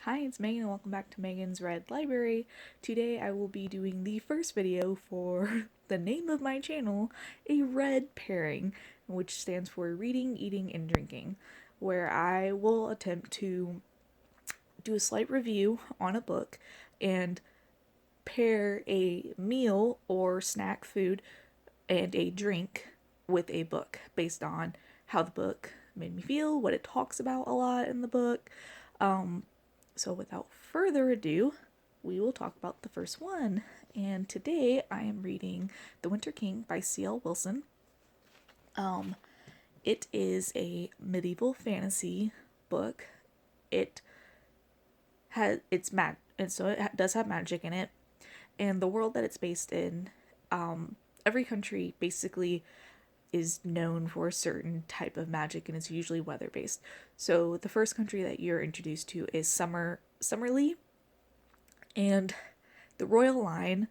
Hi, it's Megan and welcome back to Megan's Read Library. Today I will be doing the first video for the name of my channel, a read pairing, which stands for reading, eating, and drinking, where I will attempt to do a slight review on a book and pair a meal or snack food and a drink with a book based on how the book made me feel, what it talks about a lot in the book. So without further ado, we will talk about the first one. And today I am reading The Winter King by C.L. Wilson. It is a medieval fantasy book. It has and so it does have magic in it. And the world that it's based in, every country basically is known for a certain type of magic, and it's usually weather based. So the first country that you're introduced to is Summerlee, and the royal line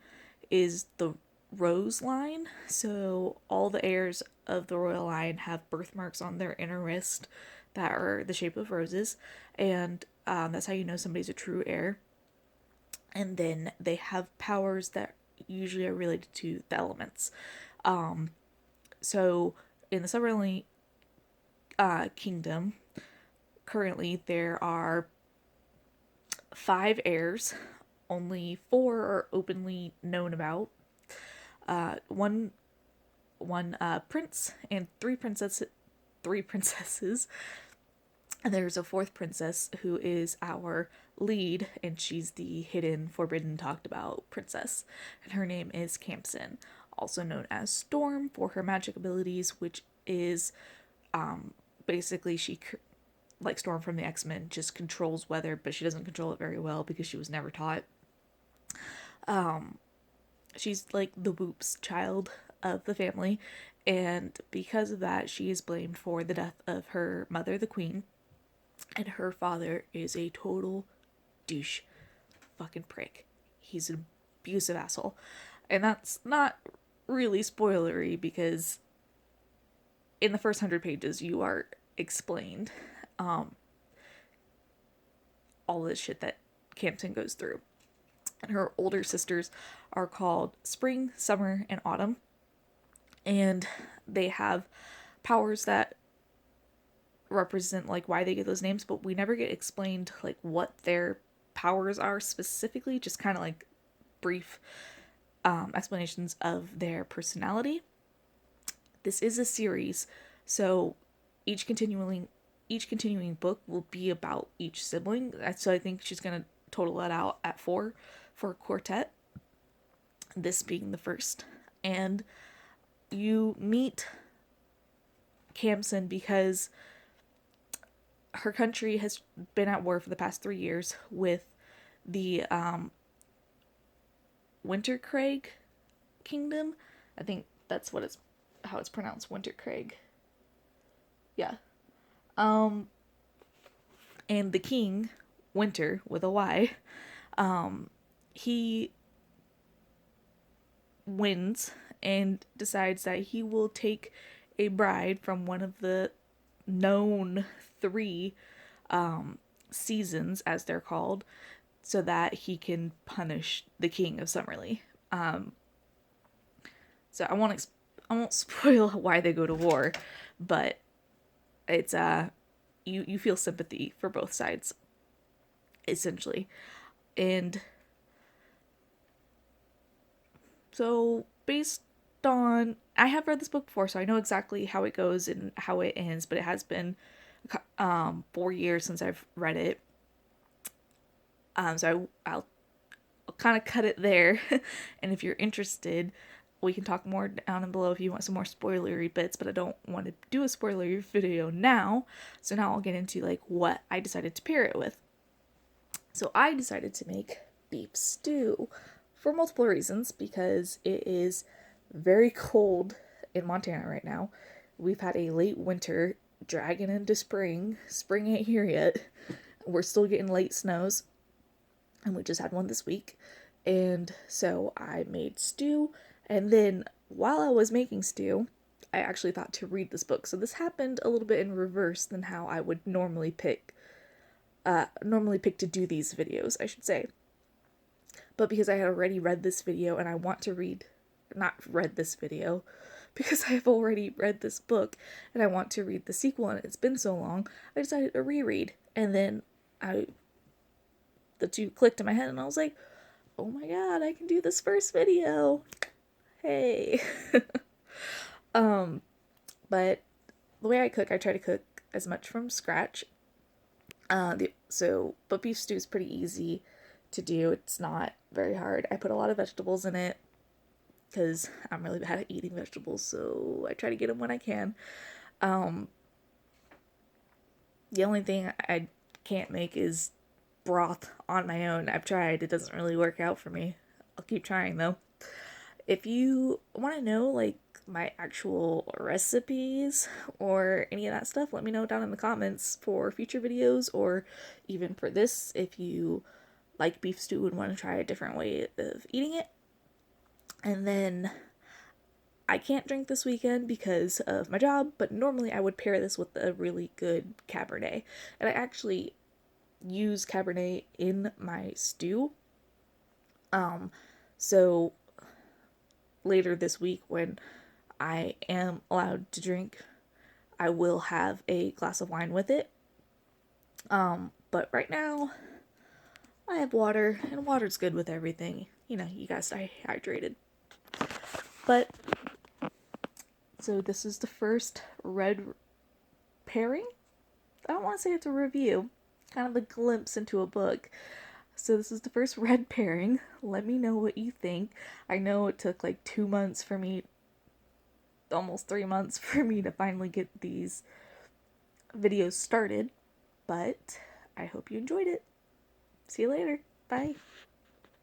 is the rose line. So all the heirs of the royal line have birthmarks on their inner wrist that are the shape of roses, and that's how you know somebody's a true heir. And then they have powers that usually are related to the elements. So in the Summerlee kingdom, currently there are 5 heirs. Only 4 are openly known about. One prince and 3 princesses. And there's a 4th princess who is our lead, and she's the hidden, forbidden, talked about princess. And her name is Khamsin, also known as Storm for her magic abilities, which is basically she, like Storm from the X-Men, just controls weather, but she doesn't control it very well because she was never taught. She's like the Whoops child of the family, and because of that, she is blamed for the death of her mother, the queen, and her father is a total douche fucking prick. He's an abusive asshole. And that's not really spoilery because in the first 100 pages you are explained all this shit that Khamsin goes through. And her older sisters are called Spring, Summer, and Autumn. And they have powers that represent like why they get those names, but we never get explained like what their powers are specifically, just kind of like brief explanations of their personality. This is a series, so each continuing book will be about each sibling. So I think she's gonna total that out at 4 for a quartet, this being the first. And you meet Khamsin because her country has been at war for the past 3 years with the Wintercraig kingdom. I think that's how it's pronounced, Wintercraig. Yeah. And the king, Winter with a Y, he wins and decides that he will take a bride from one of the known 3 seasons, as they're called, so that he can punish the king of Summerlee. So I won't spoil why they go to war, but it's you feel sympathy for both sides, essentially. And so based on, I have read this book before, so I know exactly how it goes and how it ends, but it has been 4 years since I've read it. So I'll kind of cut it there. And if you're interested, we can talk more down and below if you want some more spoilery bits, but I don't want to do a spoilery video now. So now I'll get into like what I decided to pair it with. So I decided to make beef stew for multiple reasons, because it is very cold in Montana right now. We've had a late winter dragging into spring. Spring ain't here yet. We're still getting late snows, and we just had one this week. And so I made stew, and then while I was making stew, I actually thought to read this book. So this happened a little bit in reverse than how I would normally pick normally pick to do these videos, I should say. But because I had already read this video and I want to not read this video, because I have already read this book and I want to read the sequel and it's been so long, I decided to reread. And then the two clicked in my head and I was like, oh my god, I can do this first video. Hey. But the way I cook, I try to cook as much from scratch. But beef stew is pretty easy to do. It's not very hard. I put a lot of vegetables in it because I'm really bad at eating vegetables, so I try to get them when I can. The only thing I can't make is broth on my own. I've tried. It doesn't really work out for me. I'll keep trying though. If you want to know like my actual recipes or any of that stuff, let me know down in the comments for future videos, or even for this if you like beef stew and want to try a different way of eating it. And then I can't drink this weekend because of my job, but normally I would pair this with a really good Cabernet. And I actually use Cabernet in my stew. So later this week when I am allowed to drink, I will have a glass of wine with it. But right now I have water, and water's good with everything. You know, you gotta stay hydrated. But so this is the first red pairing. I don't want to say it's a review, kind of a glimpse into a book. So this is the first red pairing. Let me know what you think. I know it took like 2 months for me, almost 3 months for me to finally get these videos started, but I hope you enjoyed it. See you later. Bye.